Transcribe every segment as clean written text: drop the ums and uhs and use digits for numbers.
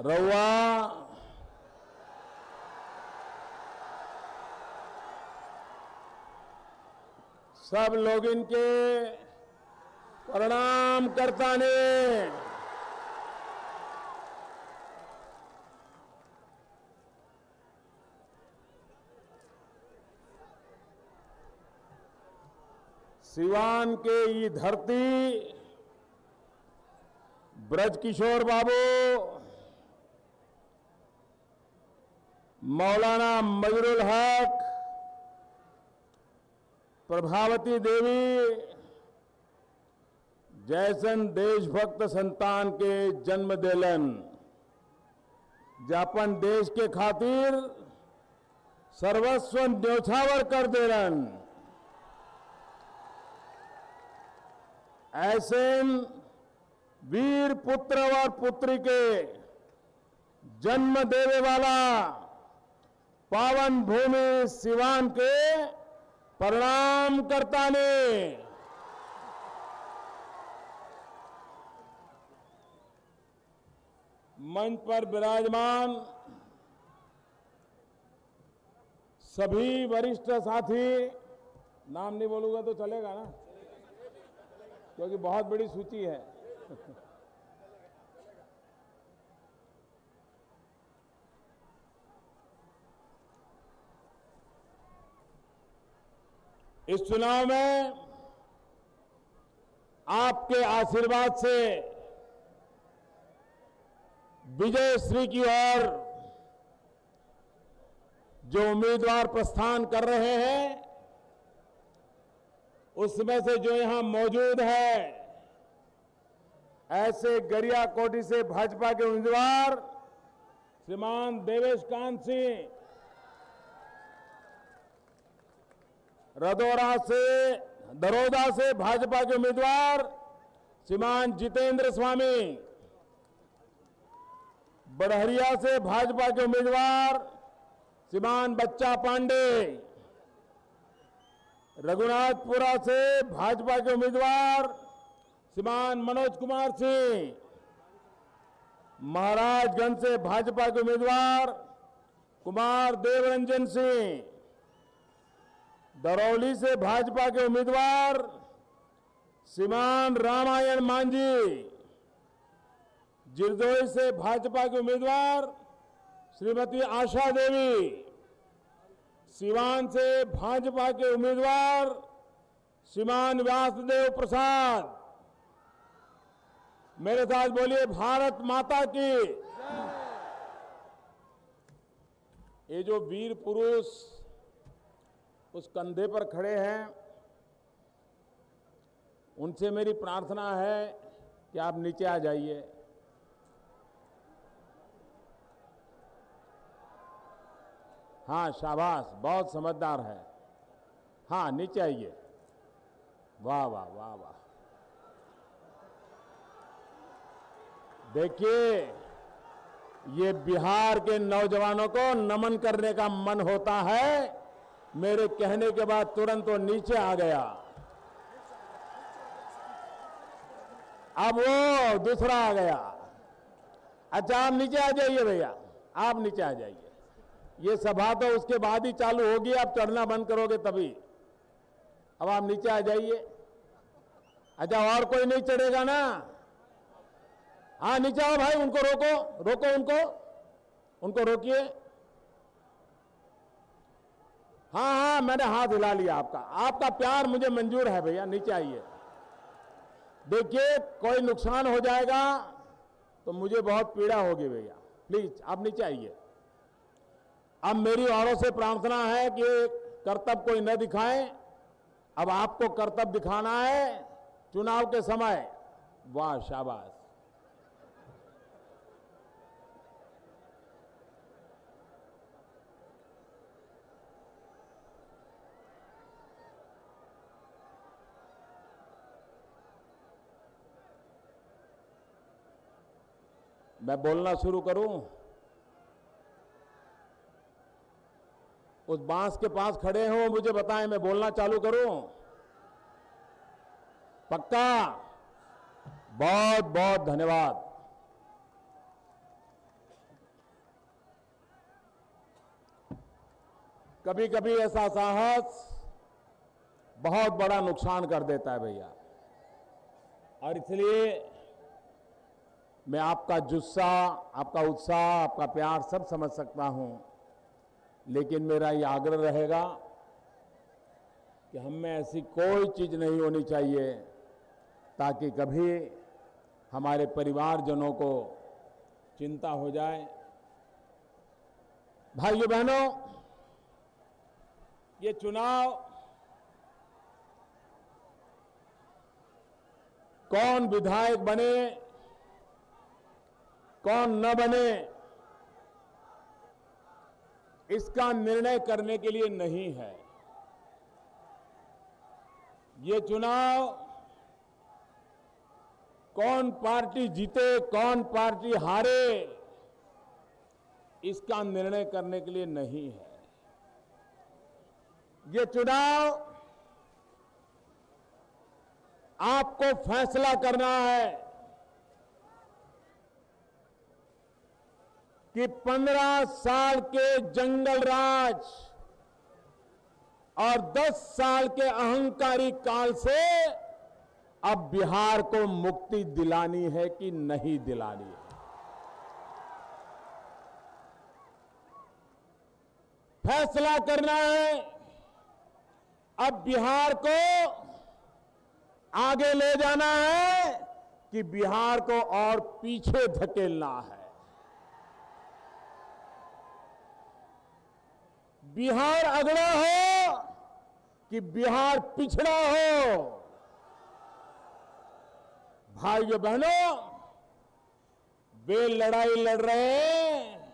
रउआ सब लोग इनके प्रणाम करता ने सिवान के ये धरती ब्रज किशोर बाबू मौलाना मजरुल हक प्रभावती देवी जैसन देशभक्त संतान के जन्म देलन जापन देश के खातिर सर्वस्व न्योछावर कर देलन। ऐसे वीर पुत्र और पुत्री के जन्म देने वाला पावन भूमि सिवान के प्रणाम करता ने मंच पर विराजमान सभी वरिष्ठ साथी, नाम नहीं बोलूंगा तो चलेगा ना, क्योंकि बहुत बड़ी सूची है। इस चुनाव में आपके आशीर्वाद से विजय श्री की ओर जो उम्मीदवार प्रस्थान कर रहे हैं उसमें से जो यहां मौजूद है, ऐसे गरिया कोटी से भाजपा के उम्मीदवार श्रीमान देवेश कांत सिंह, दरोदा से भाजपा के उम्मीदवार श्रीमान जितेंद्र स्वामी, बड़हरिया से भाजपा के उम्मीदवार श्रीमान बच्चा पांडे, रघुनाथपुरा से भाजपा के उम्मीदवार श्रीमान मनोज कुमार सिंह, महाराजगंज से भाजपा के उम्मीदवार कुमार देवरंजन सिंह, दरौली से भाजपा के उम्मीदवार श्रीमान रामायण मांझी, जिरदोई से भाजपा के उम्मीदवार श्रीमती आशा देवी, सिवान से भाजपा के उम्मीदवार श्रीमान व्यासदेव प्रसाद। मेरे साथ बोलिए भारत माता की। ये जो वीर पुरुष उस कंधे पर खड़े हैं, उनसे मेरी प्रार्थना है कि आप नीचे आ जाइए। हाँ शाबाश, बहुत समझदार है। हाँ नीचे आइए। वाह वाह वाह वाह। देखिए, ये बिहार के नौजवानों को नमन करने का मन होता है। मेरे कहने के बाद तुरंत वो नीचे आ गया। अब वो दूसरा आ गया। अच्छा आप नीचे आ जाइए भैया, आप नीचे आ जाइए। ये सभा तो उसके बाद ही चालू होगी, आप चढ़ना बंद करोगे तभी। अब आप नीचे आ जाइए। अच्छा और कोई नहीं चढ़ेगा ना? हाँ नीचे आओ भाई, उनको रोको, रोको उनको रोकिए। हाँ हाँ मैंने हाथ हिला लिया आपका प्यार मुझे मंजूर है भैया, नीचे आइए। देखिए कोई नुकसान हो जाएगा तो मुझे बहुत पीड़ा होगी भैया, प्लीज आप नीचे आइए। अब मेरी औरों से प्रार्थना है कि कर्तव्य कोई न दिखाएं। अब आपको कर्तव्य दिखाना है चुनाव के समय। वाह शाबाश। मैं बोलना शुरू करूं? उस बांस के पास खड़े हो, मुझे बताएं, मैं बोलना चालू करूं? पक्का? बहुत बहुत धन्यवाद। कभी कभी ऐसा साहस बहुत बड़ा नुकसान कर देता है भैया। और इसलिए मैं आपका जुस्सा, आपका उत्साह, आपका प्यार सब समझ सकता हूं, लेकिन मेरा ये आग्रह रहेगा कि हम में ऐसी कोई चीज नहीं होनी चाहिए ताकि कभी हमारे परिवारजनों को चिंता हो जाए। भाइयों बहनों, ये चुनाव कौन विधायक बने, कौन न बने, इसका निर्णय करने के लिए नहीं है। ये चुनाव कौन पार्टी जीते, कौन पार्टी हारे, इसका निर्णय करने के लिए नहीं है। ये चुनाव आपको फैसला करना है कि 15 साल के जंगल राज और 10 साल के अहंकारी काल से अब बिहार को मुक्ति दिलानी है कि नहीं दिलानी है। फैसला करना है अब बिहार को आगे ले जाना है कि बिहार को और पीछे धकेलना है। बिहार अगड़ा हो कि बिहार पिछड़ा हो। भाइयों बहनों, वे लड़ाई लड़ रहे हैं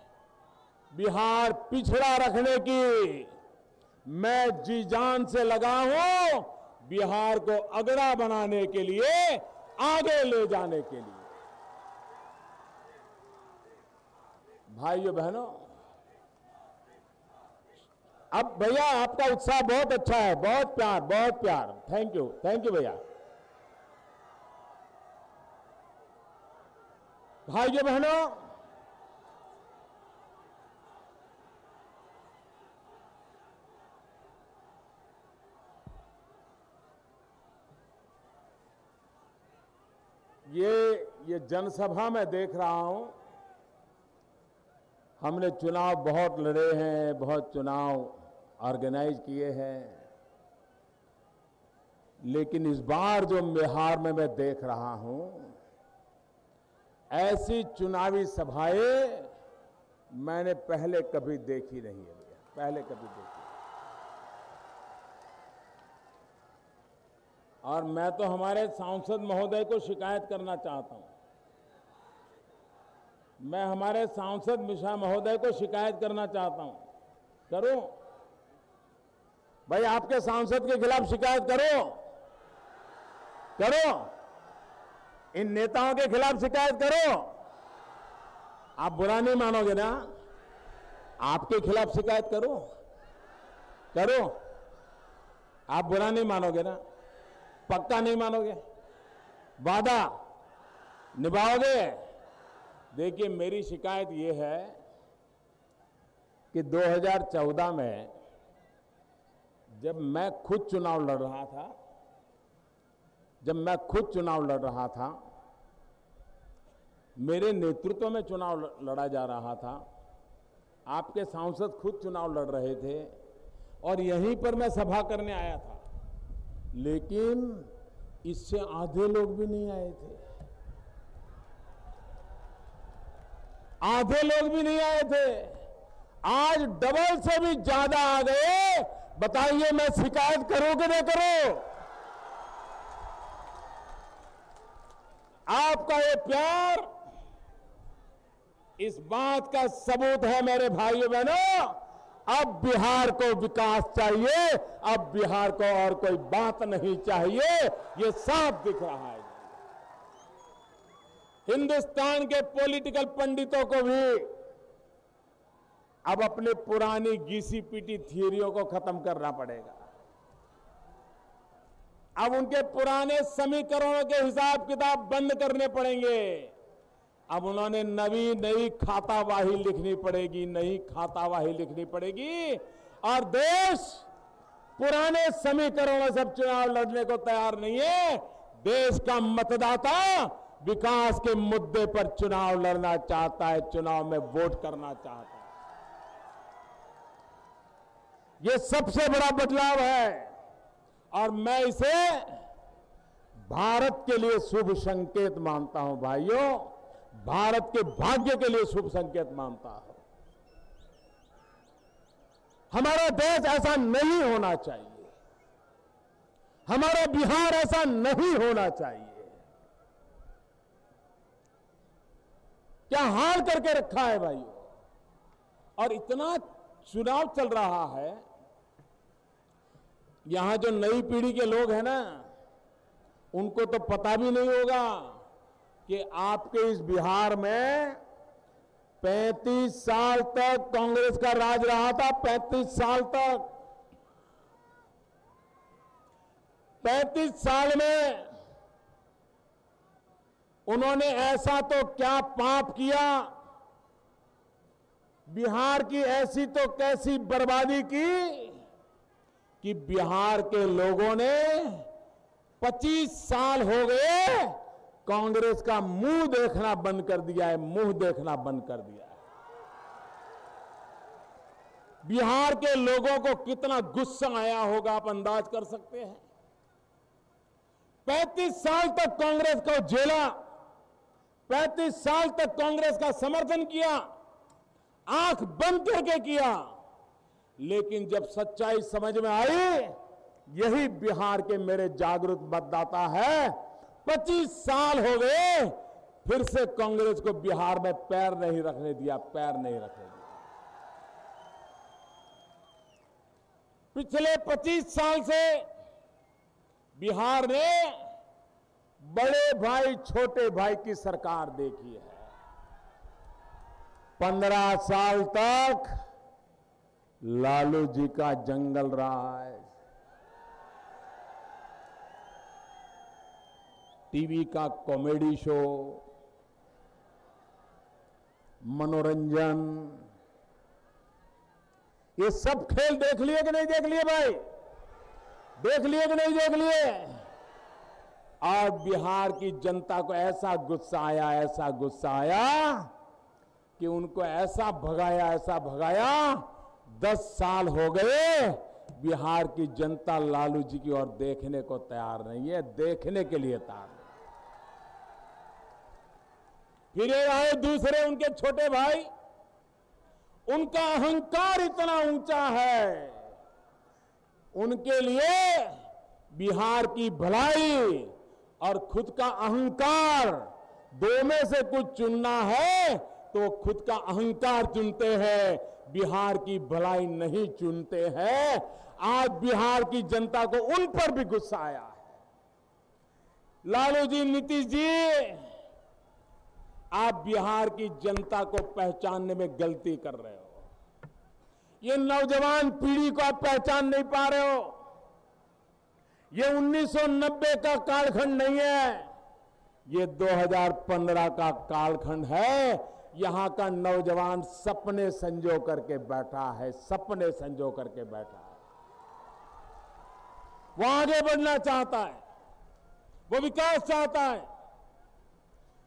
बिहार पिछड़ा रखने की। मैं जी जान से लगा हूं बिहार को अगड़ा बनाने के लिए, आगे ले जाने के लिए। भाइयों बहनों, अब भैया आपका उत्साह बहुत अच्छा है, बहुत प्यार, बहुत प्यार। थैंक यू भैया। भाइयों बहनों, ये जनसभा में देख रहा हूं, हमने चुनाव बहुत लड़े हैं, बहुत चुनाव ऑर्गेनाइज किए हैं, लेकिन इस बार जो बिहार में मैं देख रहा हूं, ऐसी चुनावी सभाएं मैंने पहले कभी देखी नहीं है भैया, पहले कभी देखी। और मैं तो हमारे सांसद महोदय को शिकायत करना चाहता हूं। मैं हमारे सांसद मिश्रा महोदय को शिकायत करना चाहता हूं। करो भाई, आपके सांसद के खिलाफ शिकायत करो, करो, इन नेताओं के खिलाफ शिकायत करो। आप बुरा नहीं मानोगे ना? आपके खिलाफ शिकायत करो, करो, आप बुरा नहीं मानोगे ना? पक्का नहीं मानोगे? वादा निभाओगे? देखिए, मेरी शिकायत ये है कि 2014 में जब मैं खुद चुनाव लड़ रहा था, मेरे नेतृत्व में चुनाव लड़ा जा रहा था, आपके सांसद खुद चुनाव लड़ रहे थे और यहीं पर मैं सभा करने आया था, लेकिन इससे आधे लोग भी नहीं आए थे, आधे लोग भी नहीं आए थे। आज डबल से भी ज्यादा आ गए। बताइए, मैं शिकायत करूं कि नहीं करूं? आपका ये प्यार इस बात का सबूत है मेरे भाइयों बहनों। अब बिहार को विकास चाहिए, अब बिहार को और कोई बात नहीं चाहिए, ये साफ दिख रहा है। हिंदुस्तान के पॉलिटिकल पंडितों को भी अब अपने पुरानी घिसी पीटी थियरियों को खत्म करना पड़ेगा। अब उनके पुराने समीकरणों के हिसाब किताब बंद करने पड़ेंगे। अब उन्होंने नई खातावाही लिखनी पड़ेगी, नई खातावाही लिखनी पड़ेगी और देश पुराने समीकरणों से चुनाव लड़ने को तैयार नहीं है। देश का मतदाता विकास के मुद्दे पर चुनाव लड़ना चाहता है, चुनाव में वोट करना चाहता है। ये सबसे बड़ा बदलाव है और मैं इसे भारत के लिए शुभ संकेत मानता हूं भाइयों, भारत के भाग्य के लिए शुभ संकेत मानता हूं। हमारा देश ऐसा नहीं होना चाहिए, हमारा बिहार ऐसा नहीं होना चाहिए। क्या हाल करके रखा है भाइयों। और इतना चुनाव चल रहा है, यहां जो नई पीढ़ी के लोग हैं ना, उनको तो पता भी नहीं होगा कि आपके इस बिहार में 35 साल तक कांग्रेस का राज रहा था। 35 साल तक, 35 साल में उन्होंने ऐसा तो क्या पाप किया, बिहार की ऐसी तो कैसी बर्बादी की कि बिहार के लोगों ने 25 साल हो गए कांग्रेस का मुंह देखना बंद कर दिया है, मुंह देखना बंद कर दिया है। बिहार के लोगों को कितना गुस्सा आया होगा आप अंदाज कर सकते हैं। 35 साल तक कांग्रेस को झेला, 35 साल तक कांग्रेस का समर्थन किया, आंख बंद करके किया, लेकिन जब सच्चाई समझ में आई, यही बिहार के मेरे जागरूक मतदाता है। 25 साल हो गए, फिर से कांग्रेस को बिहार में पैर नहीं रखने दिया, पैर नहीं रखने दिया। पिछले 25 साल से बिहार ने बड़े भाई छोटे भाई की सरकार देखी है। 15 साल तक लालू जी का जंगल रहा है। टीवी का कॉमेडी शो, मनोरंजन, ये सब खेल देख लिए कि नहीं देख लिए भाई? देख लिए कि नहीं देख लिए? और बिहार की जनता को ऐसा गुस्सा आया, ऐसा गुस्सा आया कि उनको ऐसा भगाया। 10 साल हो गए, बिहार की जनता लालू जी की ओर देखने को तैयार नहीं है, देखने के लिए तैयार नहीं। फिर ये आए दूसरे उनके छोटे भाई, उनका अहंकार इतना ऊंचा है, उनके लिए बिहार की भलाई और खुद का अहंकार, दो में से कुछ चुनना है तो खुद का अहंकार चुनते हैं, बिहार की भलाई नहीं चुनते हैं। आज बिहार की जनता को उन पर भी गुस्सा आया है। लालू जी, नीतीश जी, आप बिहार की जनता को पहचानने में गलती कर रहे हो। ये नौजवान पीढ़ी को आप पहचान नहीं पा रहे हो। ये 1990 का कालखंड नहीं है, ये 2015 का कालखंड है। यहां का नौजवान सपने संजो करके बैठा है, सपने संजो करके बैठा है। वो आगे बढ़ना चाहता है, वो विकास चाहता है,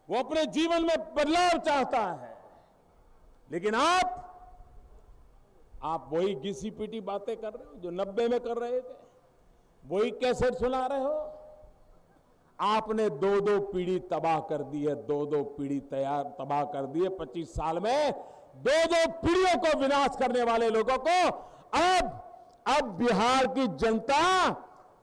वो अपने जीवन में बदलाव चाहता है। लेकिन आप वही घिसी पिटी बातें कर रहे हो जो 90 में कर रहे थे, वही कैसेट सुना रहे हो। आपने 2-2 पीढ़ी तबाह कर दी है, 2-2 पीढ़ी तबाह कर दी है। 25 साल में 2-2 पीढ़ियों को विनाश करने वाले लोगों को अब बिहार की जनता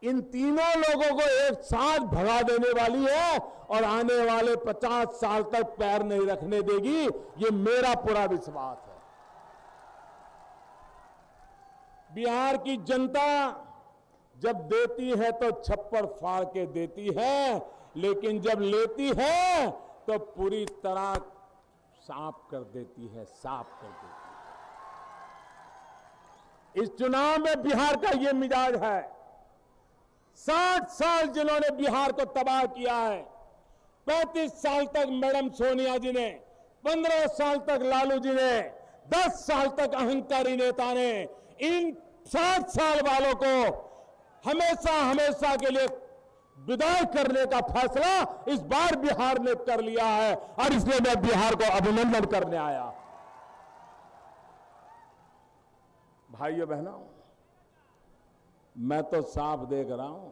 इन तीनों लोगों को एक साथ भगा देने वाली है और आने वाले 50 साल तक पैर नहीं रखने देगी, ये मेरा पूरा विश्वास है। बिहार की जनता जब देती है तो छप्पड़ फाड़ के देती है, लेकिन जब लेती है तो पूरी तरह साफ कर देती है, साफ कर देती है। इस चुनाव में बिहार का ये मिजाज है। 60 साल जिन्होंने बिहार को तबाह किया है, 35 साल तक मैडम सोनिया जी ने, 15 साल तक लालू जी ने, 10 साल तक अहंकारी नेता ने, इन 7 साल वालों को हमेशा हमेशा के लिए विदाई करने का फैसला इस बार बिहार ने कर लिया है और इसलिए मैं बिहार को अभिनंदन करने आया। भाइयों बहनों, मैं तो साफ देख रहा हूं,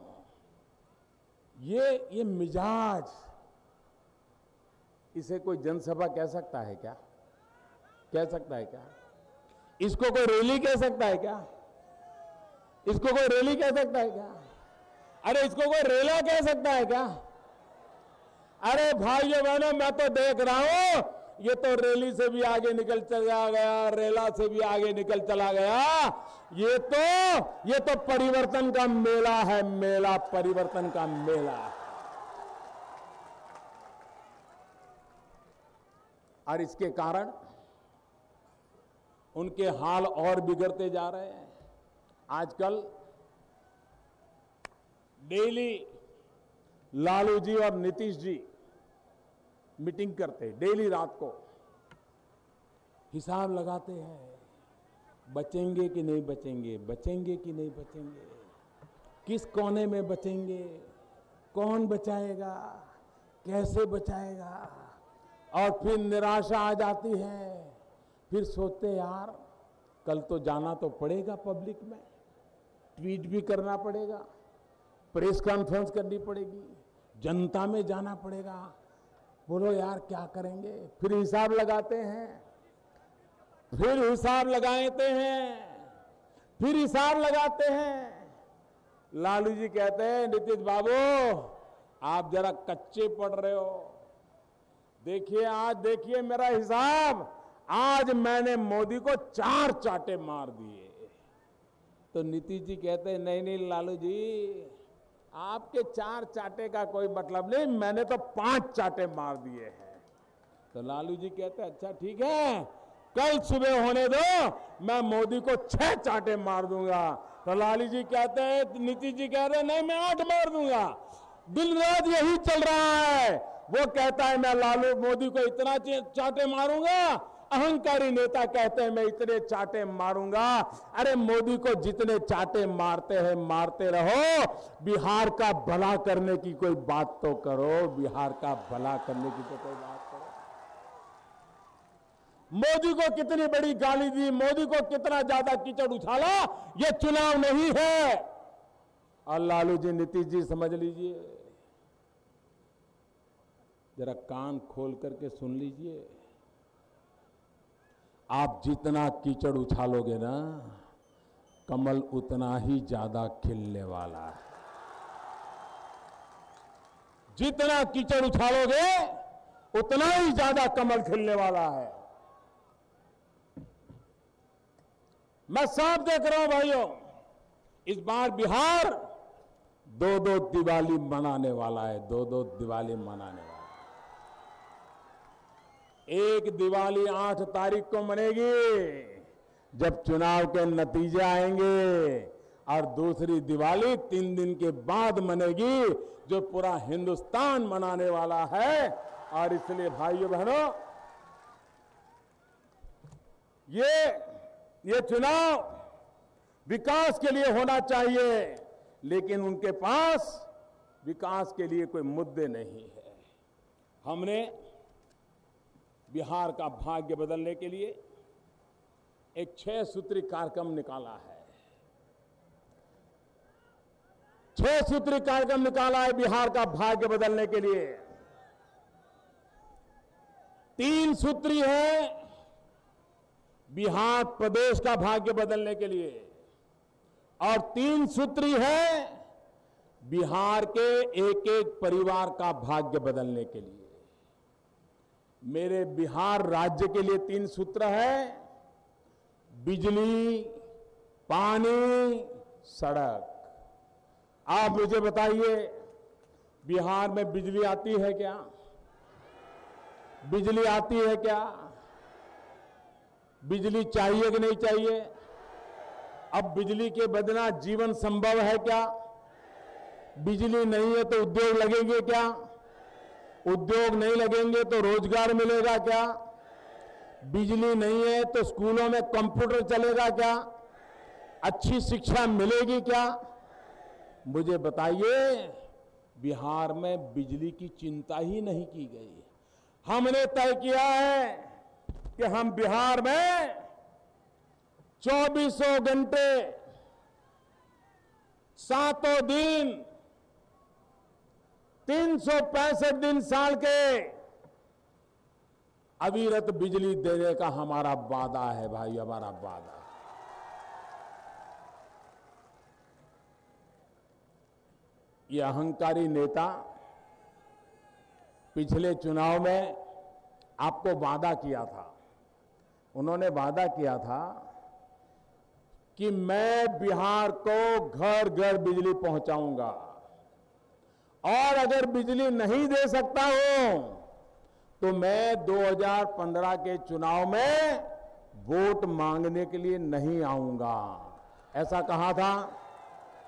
ये मिजाज, इसे कोई जनसभा कह सकता है क्या? कह सकता है क्या? इसको कोई रैली कह सकता है क्या? इसको कोई रैली कह सकता है क्या? अरे इसको कोई रेला कह सकता है क्या? अरे भाइयों बहनों, मैं तो देख रहा हूं, ये तो रैली से भी आगे निकल चला गया, रेला से भी आगे निकल चला गया। ये तो परिवर्तन का मेला है, मेला, परिवर्तन का मेला। और इसके कारण उनके हाल और बिगड़ते जा रहे हैं। आजकल डेली लालू जी और नीतीश जी मीटिंग करते हैं, डेली रात को हिसाब लगाते हैं, बचेंगे कि नहीं बचेंगे, बचेंगे कि नहीं बचेंगे, किस कोने में बचेंगे, कौन बचाएगा, कैसे बचाएगा। और फिर निराशा आ जाती है, फिर सोचते यार कल तो जाना तो पड़ेगा, पब्लिक में ट्वीट भी करना पड़ेगा, प्रेस कॉन्फ्रेंस करनी पड़ेगी, जनता में जाना पड़ेगा, बोलो यार क्या करेंगे। फिर हिसाब लगाते हैं, फिर हिसाब लगाते हैं, फिर हिसाब लगाते हैं। लालू जी कहते हैं, नीतीश बाबू आप जरा कच्चे पड़ रहे हो, देखिए आज देखिए मेरा हिसाब, आज मैंने मोदी को 4 चाटे मार दिए। तो नीतीश जी कहते हैं, नहीं नहीं लालू जी, आपके 4 चाटे का कोई मतलब नहीं, मैंने तो 5 चाटे मार दिए हैं। तो लालू जी कहते हैं, अच्छा ठीक है, कल सुबह होने दो, मैं मोदी को 6 चाटे मार दूंगा। तो लालू जी कहते हैं, नीतीश जी कहते हैं, नहीं मैं 8 मार दूंगा। दिन रात यही चल रहा है। वो कहता है मैं लालू मोदी को इतना चाटे मारूंगा, अहंकारी नेता कहते हैं मैं इतने चाटे मारूंगा। अरे मोदी को जितने चाटे मारते हैं मारते रहो, बिहार का भला करने की कोई बात तो करो, बिहार का भला करने की तो कोई बात करो। मोदी को कितनी बड़ी गाली दी, मोदी को कितना ज्यादा कीचड़ उछाला, ये चुनाव नहीं है। और लालू जी, नीतीश जी समझ लीजिए, जरा कान खोल करके सुन लीजिए, आप जितना कीचड़ उछालोगे ना, कमल उतना ही ज्यादा खिलने वाला है। जितना कीचड़ उछालोगे उतना ही ज्यादा कमल खिलने वाला है। मैं साफ देख रहा हूं भाइयों, इस बार बिहार 2-2 दिवाली मनाने वाला है, 2-2 दिवाली मनाने वाला है। एक दिवाली 8 तारीख को मनेगी जब चुनाव के नतीजे आएंगे, और दूसरी दिवाली 3 दिन के बाद मनेगी जो पूरा हिंदुस्तान मनाने वाला है। और इसलिए भाइयों बहनों, ये चुनाव विकास के लिए होना चाहिए, लेकिन उनके पास विकास के लिए कोई मुद्दे नहीं है। हमने बिहार का भाग्य बदलने के लिए एक 6 सूत्री कार्यक्रम निकाला है। 6 सूत्री कार्यक्रम निकाला है बिहार का भाग्य बदलने के लिए। 3 सूत्री है बिहार प्रदेश का भाग्य बदलने के लिए, और 3 सूत्री है बिहार के एक-एक परिवार का भाग्य बदलने के लिए। मेरे बिहार राज्य के लिए 3 सूत्र है: बिजली, पानी, सड़क। आप मुझे बताइए, बिहार में बिजली आती है क्या? बिजली आती है क्या? बिजली चाहिए कि नहीं चाहिए? अब बिजली के बिना जीवन संभव है क्या? बिजली नहीं है तो उद्योग लगेंगे क्या? उद्योग नहीं लगेंगे तो रोजगार मिलेगा क्या? बिजली नहीं है तो स्कूलों में कंप्यूटर चलेगा क्या? अच्छी शिक्षा मिलेगी क्या? मुझे बताइए, बिहार में बिजली की चिंता ही नहीं की गई। हमने तय किया है कि हम बिहार में 24 घंटे, 7 दिन, 365 दिन साल के अविरत बिजली देने का हमारा वादा है भाई, हमारा वादा। ये अहंकारी नेता पिछले चुनाव में आपको वादा किया था, उन्होंने वादा किया था कि मैं बिहार को घर घर बिजली पहुंचाऊंगा, और अगर बिजली नहीं दे सकता हूं तो मैं 2015 के चुनाव में वोट मांगने के लिए नहीं आऊंगा। ऐसा कहा था,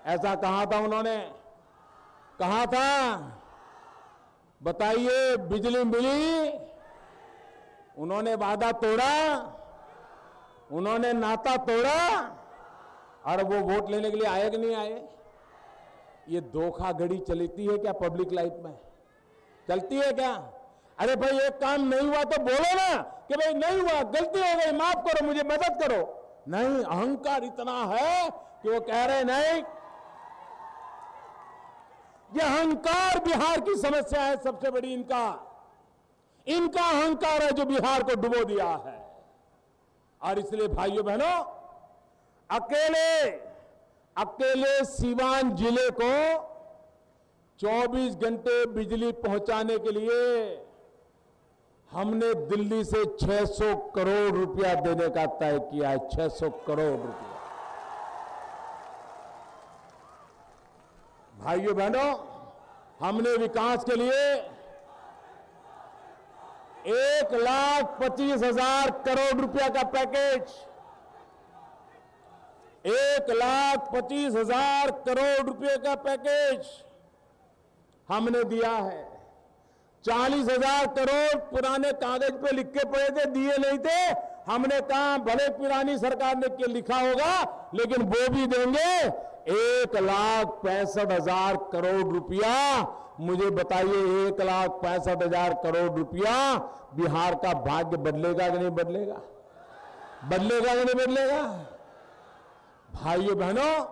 ऐसा कहा था, उन्होंने कहा था। बताइए, बिजली मिली? उन्होंने वादा तोड़ा, उन्होंने नाता तोड़ा, और वो वोट लेने के लिए आए कि नहीं आए? ये धोखाधड़ी चलती है क्या पब्लिक लाइफ में? चलती है क्या? अरे भाई, एक काम नहीं हुआ तो बोलो ना कि भाई नहीं हुआ, गलती हो गई, माफ करो, मुझे मदद करो। नहीं, अहंकार इतना है कि वो कह रहे नहीं। ये अहंकार बिहार की समस्या है सबसे बड़ी। इनका अहंकार है जो बिहार को डुबो दिया है। और इसलिए भाइयों बहनों, अकेले सीवान जिले को 24 घंटे बिजली पहुंचाने के लिए हमने दिल्ली से 600 करोड़ रुपया देने का तय किया है। 600 करोड़ रुपया। भाइयों बहनों, हमने विकास के लिए 1,25,000 करोड़ रुपया का पैकेज, 1,25,000 करोड़ रुपए का पैकेज हमने दिया है। 40,000 करोड़ पुराने कागज पे लिख के पड़े थे, दिए नहीं थे। हमने कहा भले पुरानी सरकार ने लिखा होगा, लेकिन वो भी देंगे। 1,65,000 करोड़ रुपया। मुझे बताइए, 1,65,000 करोड़ रुपया बिहार का भाग्य बदलेगा कि नहीं बदलेगा? बदलेगा कि नहीं बदलेगा? भाइयों बहनों,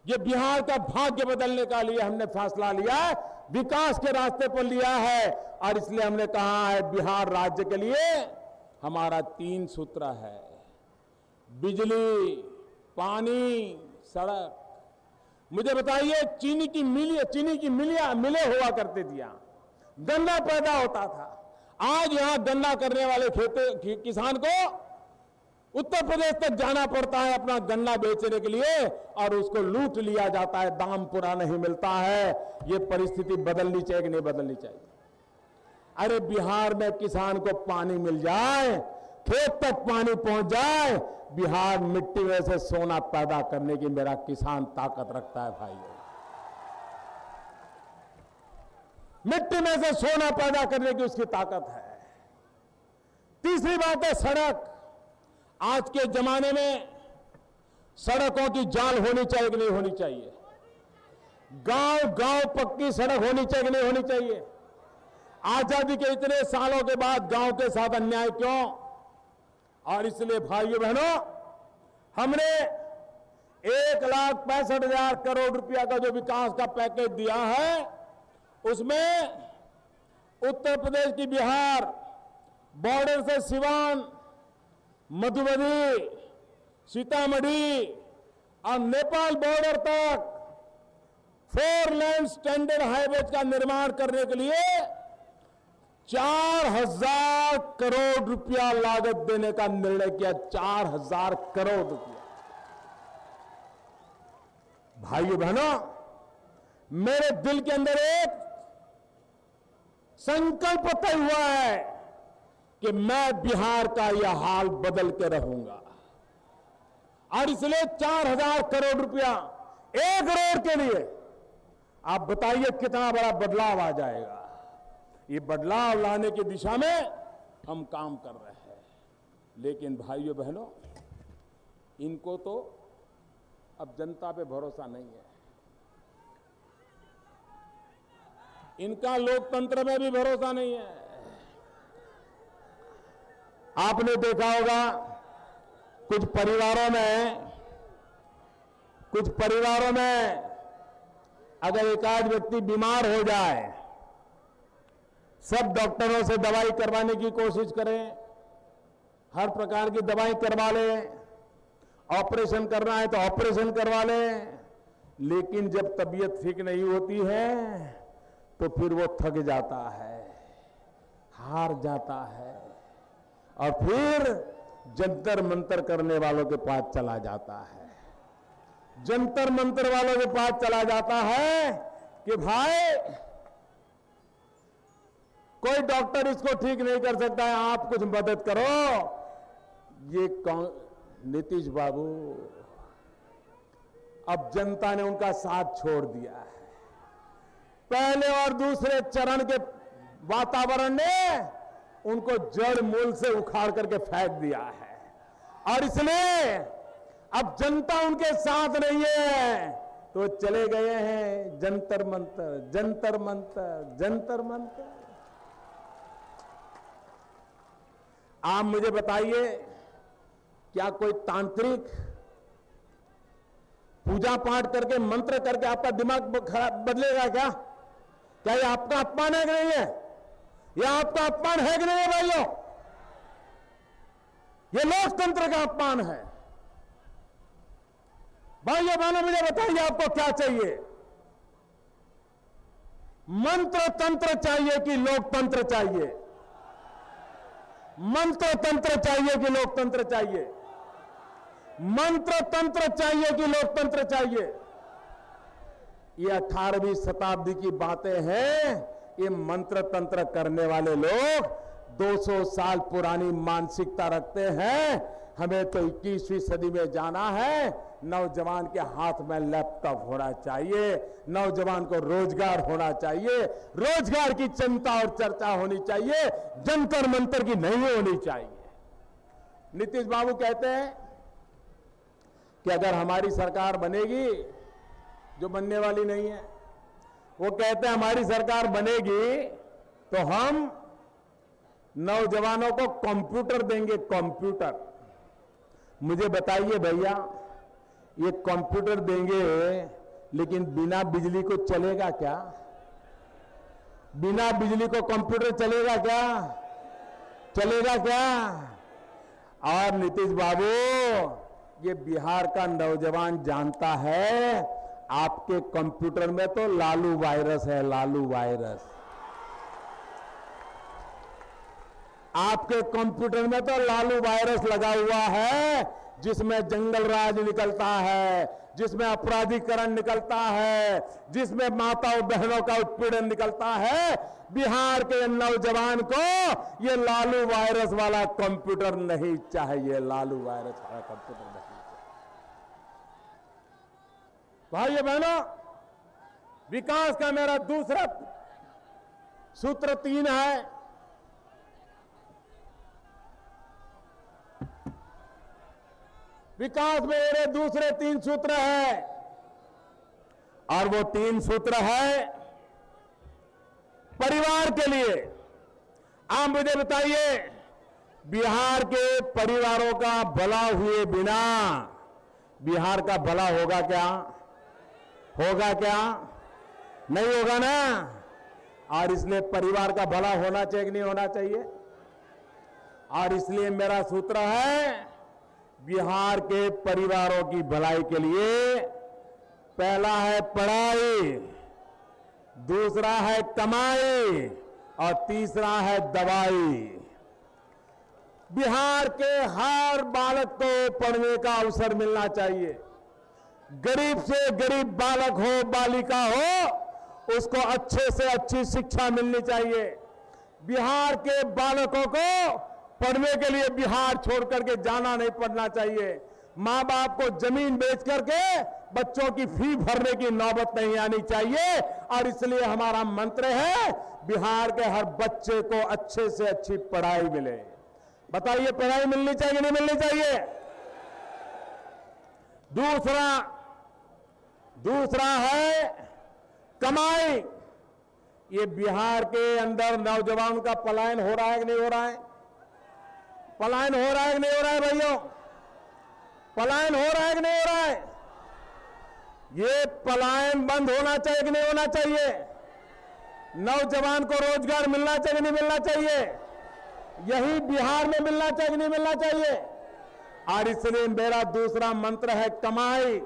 ये बिहार का भाग्य बदलने का लिए हमने फैसला लिया है, विकास के रास्ते पर लिया है। और इसलिए हमने कहा है, बिहार राज्य के लिए हमारा 3 सूत्र है: बिजली, पानी, सड़क। मुझे बताइए, चीनी की मिलें हुआ करती थी, गन्ना पैदा होता था। आज यहां गन्ना करने वाले किसान को उत्तर प्रदेश तक जाना पड़ता है अपना गन्ना बेचने के लिए, और उसको लूट लिया जाता है, दाम पूरा नहीं मिलता है। ये परिस्थिति बदलनी चाहिए कि नहीं बदलनी चाहिए? अरे बिहार में किसान को पानी मिल जाए, खेत तक पानी पहुंच जाए, बिहार मिट्टी में से सोना पैदा करने की मेरा किसान ताकत रखता है भाइयों। मिट्टी में से सोना पैदा करने की उसकी ताकत है। तीसरी बात है सड़क। आज के जमाने में सड़कों की जाल होनी चाहिए कि नहीं होनी चाहिए? गांव पक्की सड़क होनी चाहिए कि नहीं होनी चाहिए? आजादी के इतने सालों के बाद गांव के साथ अन्याय क्यों? और इसलिए भाइयों बहनों, हमने 1,65,000 करोड़ रुपया का जो विकास का पैकेज दिया है, उसमें उत्तर प्रदेश की बिहार बॉर्डर से सिवान, मधुबनी, सीतामढ़ी और नेपाल बॉर्डर तक 4 लेन स्टैंडर्ड हाईवेज का निर्माण करने के लिए 4,000 करोड़ रुपया लागत देने का निर्णय किया। 4,000 करोड़ रुपया। भाइयों बहनों, मेरे दिल के अंदर एक संकल्प तय हुआ है कि मैं बिहार का यह हाल बदल के रहूंगा। और इसलिए 4,000 करोड़ रुपया एक रोड के लिए, आप बताइए कितना बड़ा बदलाव आ जाएगा। ये बदलाव लाने की दिशा में हम काम कर रहे हैं। लेकिन भाइयों बहनों, इनको तो अब जनता पे भरोसा नहीं है, इनका लोकतंत्र में भी भरोसा नहीं है। आपने देखा होगा कुछ परिवारों में अगर एकाध व्यक्ति बीमार हो जाए, सब डॉक्टरों से दवाई करवाने की कोशिश करें, हर प्रकार की दवाई करवा लें, ऑपरेशन करना है तो ऑपरेशन करवा लें, लेकिन जब तबीयत ठीक नहीं होती है तो फिर वो थक जाता है, हार जाता है और फिर जंतर मंतर करने वालों के पास चला जाता है। जंतर मंतर वालों के पास चला जाता है कि भाई कोई डॉक्टर इसको ठीक नहीं कर सकता है, आप कुछ मदद करो। ये नीतीश बाबू, अब जनता ने उनका साथ छोड़ दिया है। पहले और दूसरे चरण के वातावरण ने उनको जड़ मूल से उखाड़ करके फेंक दिया है और इसलिए अब जनता उनके साथ नहीं है तो चले गए हैं जंतर मंतर, जंतर मंतर, जंतर मंतर। आप मुझे बताइए, क्या कोई तांत्रिक पूजा पाठ करके मंत्र करके आपका दिमाग बदलेगा क्या? क्या ये आपका अपमान है कि नहीं है? यह आपका अपमान है कि नहीं है भाइयों? ये लोकतंत्र का अपमान है। भाइयों बहनों, मुझे बताइए आपको क्या चाहिए? मंत्र तंत्र चाहिए कि लोकतंत्र चाहिए? मंत्र तंत्र चाहिए कि लोकतंत्र चाहिए? मंत्र तंत्र चाहिए कि लोकतंत्र चाहिए? ये 18वीं शताब्दी की बातें हैं। ये मंत्र तंत्र करने वाले लोग 200 साल पुरानी मानसिकता रखते हैं। हमें तो 21वीं सदी में जाना है। नौजवान के हाथ में लैपटॉप होना चाहिए, नौजवान को रोजगार होना चाहिए, रोजगार की चिंता और चर्चा होनी चाहिए, जंतर मंतर की नहीं होनी चाहिए। नीतीश बाबू कहते हैं कि अगर हमारी सरकार बनेगी, जो बनने वाली नहीं है, वो कहते हैं हमारी सरकार बनेगी तो हम नौजवानों को कंप्यूटर देंगे, कंप्यूटर। मुझे बताइए भैया, ये कंप्यूटर देंगे लेकिन बिना बिजली को चलेगा क्या? बिना बिजली को कंप्यूटर चलेगा क्या? चलेगा क्या? और नीतीश बाबू, ये बिहार का नौजवान जानता है आपके कंप्यूटर में तो लालू वायरस है, लालू वायरस। आपके कंप्यूटर में तो लालू वायरस लगा हुआ है, जिसमें जंगल राज निकलता है, जिसमें अपराधीकरण निकलता है, जिसमें माताओं बहनों का उत्पीड़न निकलता है। बिहार के नौजवान को ये लालू वायरस वाला कंप्यूटर नहीं चाहिए, लालू वायरस वाला कंप्यूटर नहीं चाहिए। भाइयों बहनों, विकास का मेरा दूसरा सूत्र 3 है। विकास में मेरे दूसरे 3 सूत्र है और वो 3 सूत्र है परिवार के लिए। आप मुझे बताइए, बिहार के परिवारों का भला हुए बिना बिहार का भला होगा क्या? होगा क्या? नहीं होगा ना। और इसलिए परिवार का भला होना चाहिए कि नहीं होना चाहिए? और इसलिए मेरा सूत्र है, बिहार के परिवारों की भलाई के लिए पहला है पढ़ाई, दूसरा है कमाई और तीसरा है दवाई। बिहार के हर बालक को पढ़ने का अवसर मिलना चाहिए। गरीब से गरीब बालक हो, बालिका हो, उसको अच्छे से अच्छी शिक्षा मिलनी चाहिए। बिहार के बालकों को पढ़ने के लिए बिहार छोड़ करके जाना नहीं पड़ना चाहिए। मां बाप को जमीन बेच करके बच्चों की फी भरने की नौबत नहीं आनी चाहिए। और इसलिए हमारा मंत्र है, बिहार के हर बच्चे को अच्छे से अच्छी पढ़ाई मिले। बताइए, पढ़ाई मिलनी चाहिए नहीं मिलनी चाहिए? दूसरा है कमाई। ये बिहार के अंदर नौजवान का पलायन हो रहा है कि नहीं हो रहा है? पलायन हो रहा है कि नहीं हो रहा है भाइयों? पलायन हो रहा है कि नहीं हो रहा है? ये पलायन बंद होना चाहिए कि नहीं होना चाहिए? नौजवान को रोजगार मिलना चाहिए कि नहीं मिलना चाहिए? यही बिहार में मिलना चाहिए कि नहीं मिलना चाहिए? और इसलिए मेरा दूसरा मंत्र है कमाई।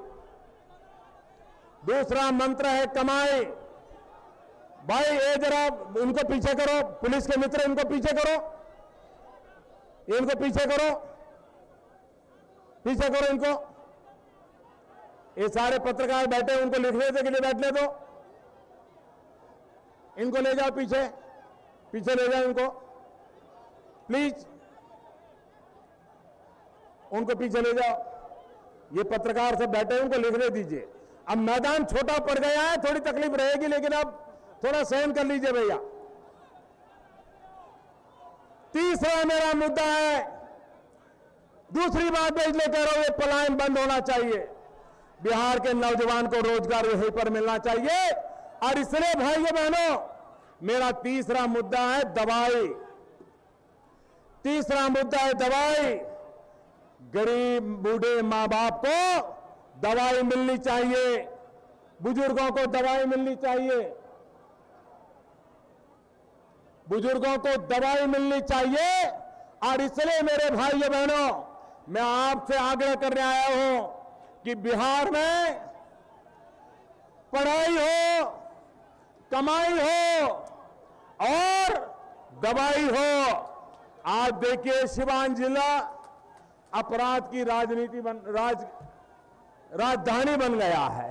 दूसरा मंत्र है कमाई। भाई ये जरा उनको पीछे करो, पुलिस के मित्र इनको पीछे करो, इनको पीछे करो, पीछे करो इनको। ये सारे पत्रकार बैठे उनको लिखने के लिए बैठने दो, इनको ले जाओ पीछे, पीछे ले जाओ इनको प्लीज, उनको पीछे ले जाओ। ये पत्रकार सब बैठे हैं उनको लिखने दीजिए। अब मैदान छोटा पड़ गया है, थोड़ी तकलीफ रहेगी, लेकिन अब थोड़ा सहन कर लीजिए भैया। तीसरा मेरा मुद्दा है, दूसरी बात मैं इसलिए कह रहा हूं, ये पलायन बंद होना चाहिए। बिहार के नौजवान को रोजगार यहीं पर मिलना चाहिए। और इसलिए भाइयों बहनों, मेरा तीसरा मुद्दा है दवाई। तीसरा मुद्दा है दवाई। गरीब बूढ़े मां बाप को दवाई मिलनी चाहिए, बुजुर्गों को दवाई मिलनी चाहिए, बुजुर्गों को दवाई मिलनी चाहिए। और इसलिए मेरे भाइयों बहनों, मैं आपसे आग्रह करने आया हूं कि बिहार में पढ़ाई हो, कमाई हो और दवाई हो। आज देखिए सिवान जिला अपराध की राजधानी बन गया है।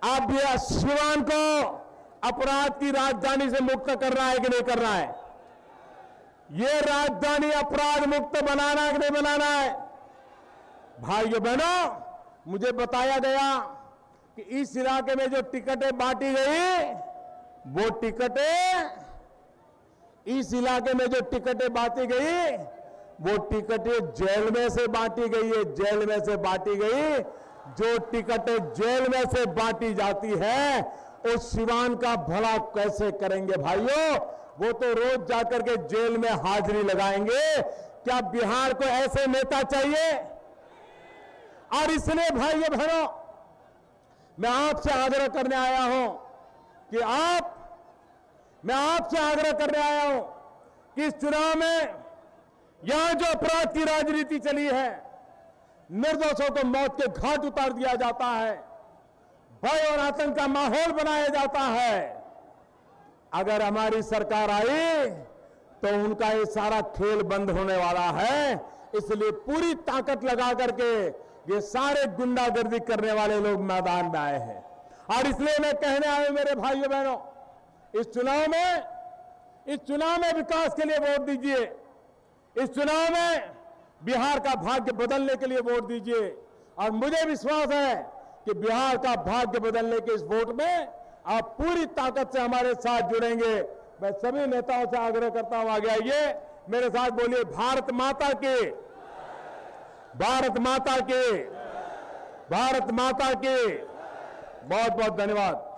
अब यह सिवान को अपराध की राजधानी से मुक्त करना है कि नहीं करना है? ये राजधानी अपराध मुक्त बनाना है कि नहीं बनाना है? भाइयों बहनों, मुझे बताया गया कि इस इलाके में जो टिकटें बांटी गई, वो टिकटें, इस इलाके में जो टिकटें बांटी गई, वो टिकटें जेल में से बांटी गई है, जेल में से बांटी गई। जो टिकटें जेल में से बांटी जाती है, उस सिवान का भला कैसे करेंगे भाइयों? वो तो रोज जाकर के जेल में हाजिरी लगाएंगे। क्या बिहार को ऐसे नेता चाहिए? और इसलिए भाइयों बहनों, मैं आपसे आग्रह करने आया हूं कि मैं आपसे आग्रह करने आया हूं कि इस चुनाव में यहां जो अपराध की राजनीति चली है, निर्दोषों को मौत के घाट उतार दिया जाता है, भय और आतंक का माहौल बनाया जाता है। अगर हमारी सरकार आई तो उनका ये सारा खेल बंद होने वाला है। इसलिए पूरी ताकत लगा करके ये सारे गुंडागर्दी करने वाले लोग मैदान में आए हैं। और इसलिए मैं कहने आया हूं मेरे भाइयों बहनों, इस चुनाव में विकास के लिए वोट दीजिए। इस चुनाव में बिहार का भाग्य बदलने के लिए वोट दीजिए। और मुझे विश्वास है कि बिहार का भाग्य बदलने के इस वोट में आप पूरी ताकत से हमारे साथ जुड़ेंगे। मैं सभी नेताओं से आग्रह करता हूं, आगे आइए, मेरे साथ बोलिए, भारत माता की, भारत माता की, भारत माता की। बहुत बहुत धन्यवाद।